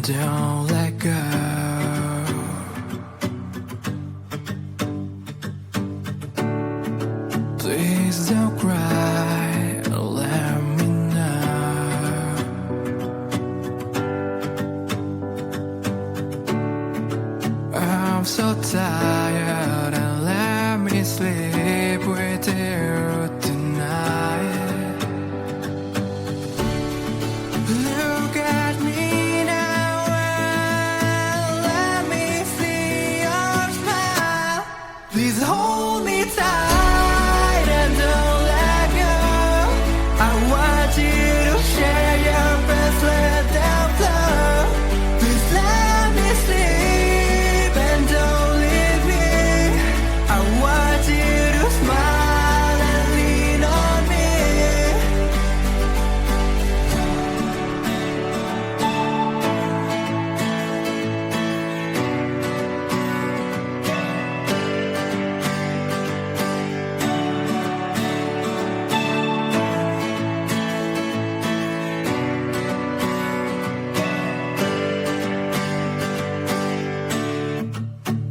don't let go. Please don't cry, let me know. I'm so tired and let me sleep with you tonight. Look at me now and let me see your smile. Please hold me tight and don't let go. I want you to share your best, let them flow. Please let me sleep and don't leave me. I want you to smile and lean on me.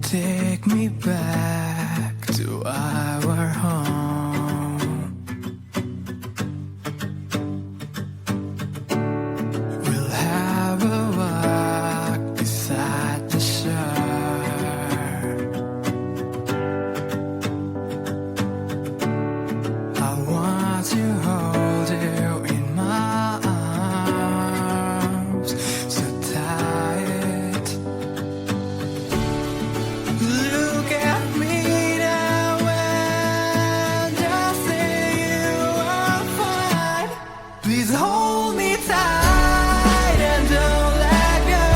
Take me back to our home. We'll have a walk beside the shore. I want to hold you in my arms so tight. Look at me now and just say you are fine. Please hold me tight and don't let go.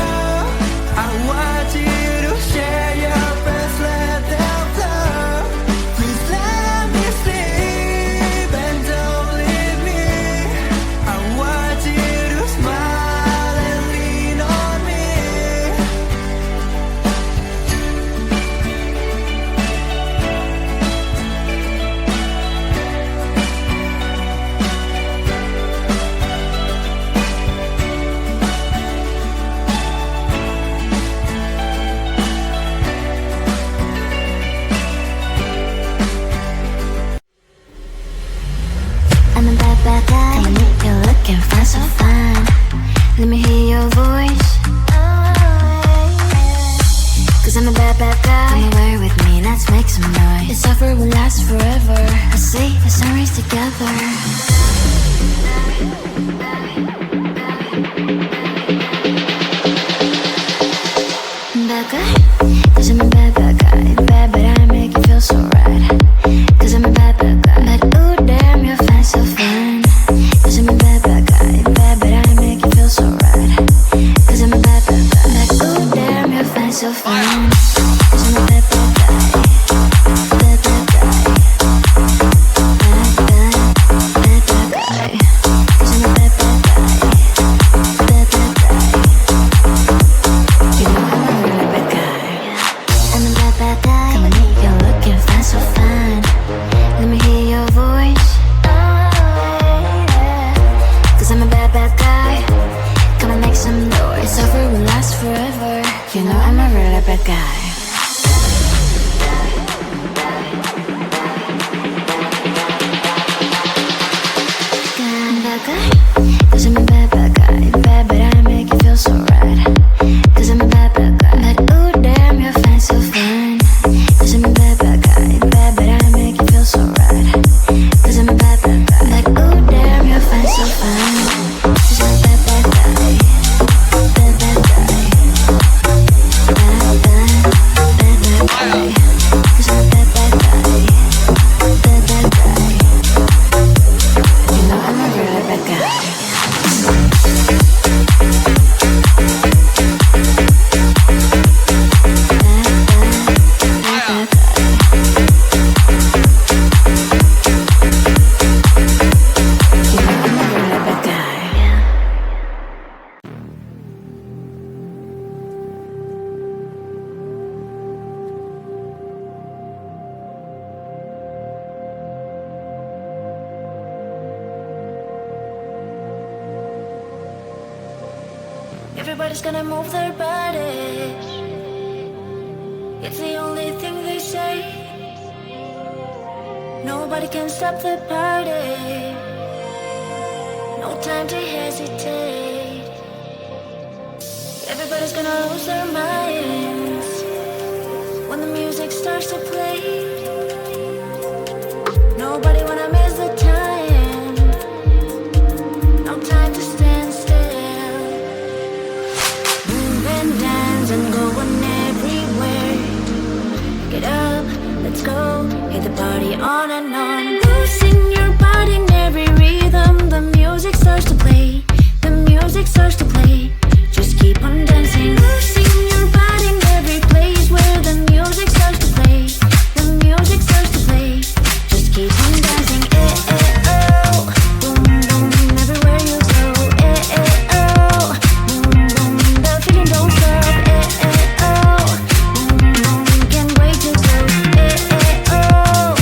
I want you to share your best, let them flow. Please let me sleep and don't leave me. I want you to smile and lean on me. I'm a bad, bad guy. Come and meet you looking fine, so fine. Let me hear your voice. Cause I'm a bad, bad guy. Come away with me, let's make some noise. This offer will last forever. I see the sunrise together. Bad guy? Cause I'm a bad, bad guy. Bad, but I make you feel so right. Cause I'm a bad, bad guy. But ooh, damn, you're fine, so fine. Cause I'm a bad, bad guy. Bad, but I make you feel so right. Cause I'm a bad, bad guy. But ooh, damn, you're fine, so fine. Cause I'm a bad, bad guy. Bad, bad guy. Bad, bad, bad, bad guy. Cause I'm a bad, bad guy. Bad, bad guy. You know I'm a really bad guy. I'm a bad, bad guy. Come and meet you looking fine, so fine. Let me hear your voice. Cause I'm a bad, bad guy. Come and make some noise. This offer will last forever. You know I'm a really bad guy. Bad guy? Cause I'm a bad, bad guy. Bad, but I make you feel so right. Cause I'm a bad, bad guy. But ooh, damn, you're fine, so fine. Cause I'm a bad, bad guy. Bad, but I make you feel so right. Cause I'm a bad, bad guy. But ooh, damn, you're fine, so fine. Cause I'm a bad, bad guy. Bad, bad guy. Bad, bad, bad, bad guy. Cause I'm a bad, bad guy. Bad, bad guy. You know I'm a really bad guy. Everybody's gonna move their bodies. It's the only thing they say. Nobody can stop the party. No time to hesitate. Everybody's gonna lose their minds when the music starts to play. Nobody wanna miss the time. No time to stand still. Move and dance and going everywhere. Get up, let's go, hit the party on and on. Losing your body in every rhythm. The music starts to play. The music starts to play. Just keep on dancing. Losing your body in every place where the music starts to play. The music starts to play. Just keep on dancing. Eh, eh, oh. Boom, boom, everywhere you go. Eh, eh, oh. Boom, boom, the feeling don't stop. Eh, eh, oh. Boom, boom, can't wait to go. Eh, eh, oh.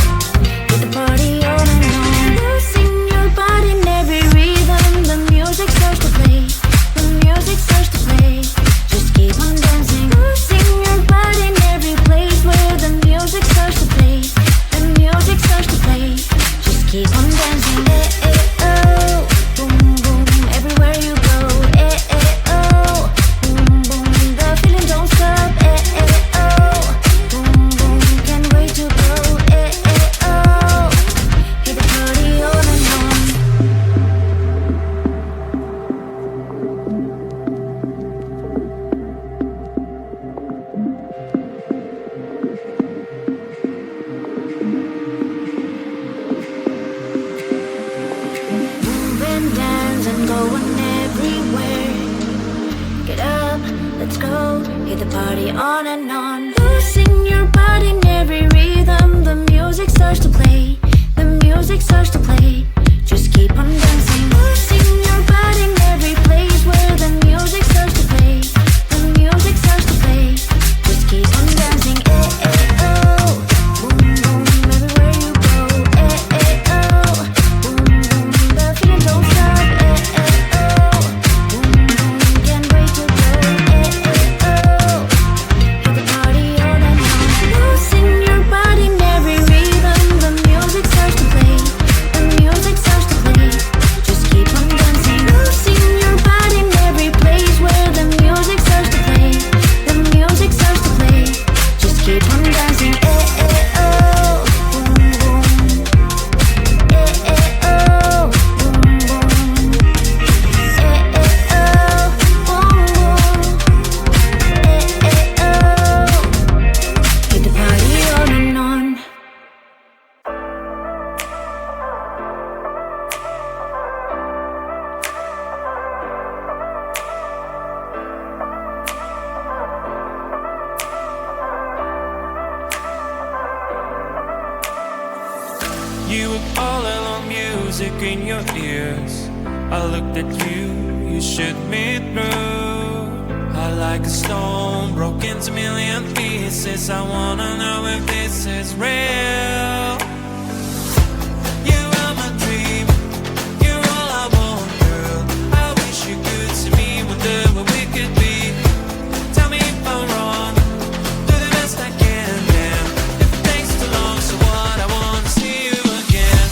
Get the party on and on. Losing your body in every rhythm. The music starts to play. The music starts to play. Just keep on dancing. Losing your body in every place where the music starts to play. The music starts to play. Just keep on dancing. Eh, eh, oh. Boom, boom, everywhere you go. Eh, eh, oh. Boom, boom, the feeling don't stop. Eh, eh, oh. Boom, boom, can't wait to go. Eh, eh, oh. Hit the party on and on. Move and dance and going everywhere. Get up, let's go, hit the party on and on. Losing your body in every rhythm. The music starts to play. The music starts to play. Just keep on dancing. Losing your body in every place where the music starts to play. The music starts to play. Just keep on dancing. Eh, eh, oh. Boom, boom, everywhere you go. Eh, eh, oh. Boom, boom, the feeling don't stop. Eh, eh, oh. Boom, boom, can't wait to go. Eh, eh, oh. Hit the party on and on. Losing your body in every rhythm. The music starts to play. The music starts to play. Just keep on dancing. Losing your body in every place where the music starts to play. The music starts to play. Just keep on dancing. Eh, eh, oh. Boom, boom. Eh, eh, oh. Boom, boom. Eh, eh, oh. Boom, boom. Eh, eh, oh. Hit the party on and on. You were all along, music in your ears. I looked at you, you shook me through. I like a stone, broke into million pieces. I wanna know if this is real. You are my dream, you're all I want, girl. I wish you could see me, wonder what we could be. Tell me if I'm wrong, do the best I can, damn. If it takes too long, so what, I wanna see you again.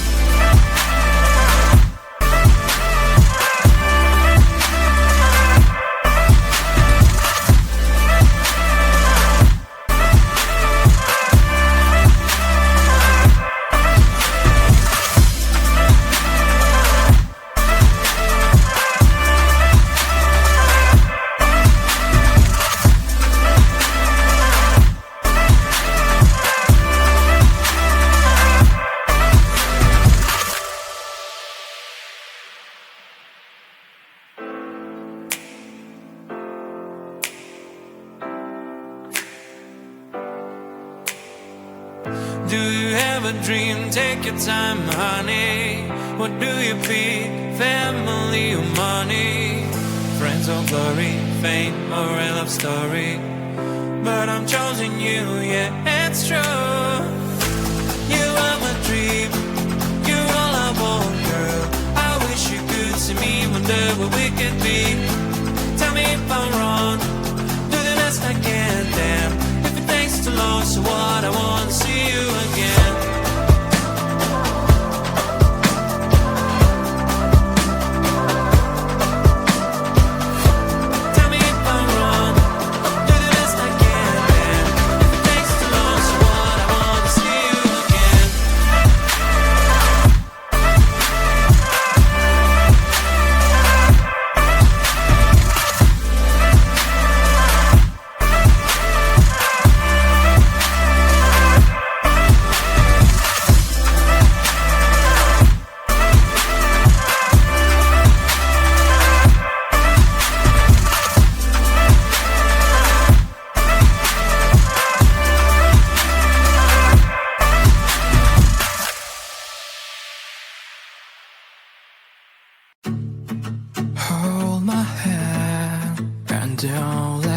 Do you have a dream? Take your time, honey. What do you pick? Family or money? Friends or glory? Fame or a love story? But I'm choosing you, yeah, it's true. You are my dream, you're all I want, girl. I wish you could see me, wonder what we could be. Tell me if I'm wrong. Do the best I can, damn. If it takes too long, so what? I wanna see you again. Tell me if I'm wrong. Do the best I can, damn. If it takes too long, so what? I wanna see you again. Hold my hand and don't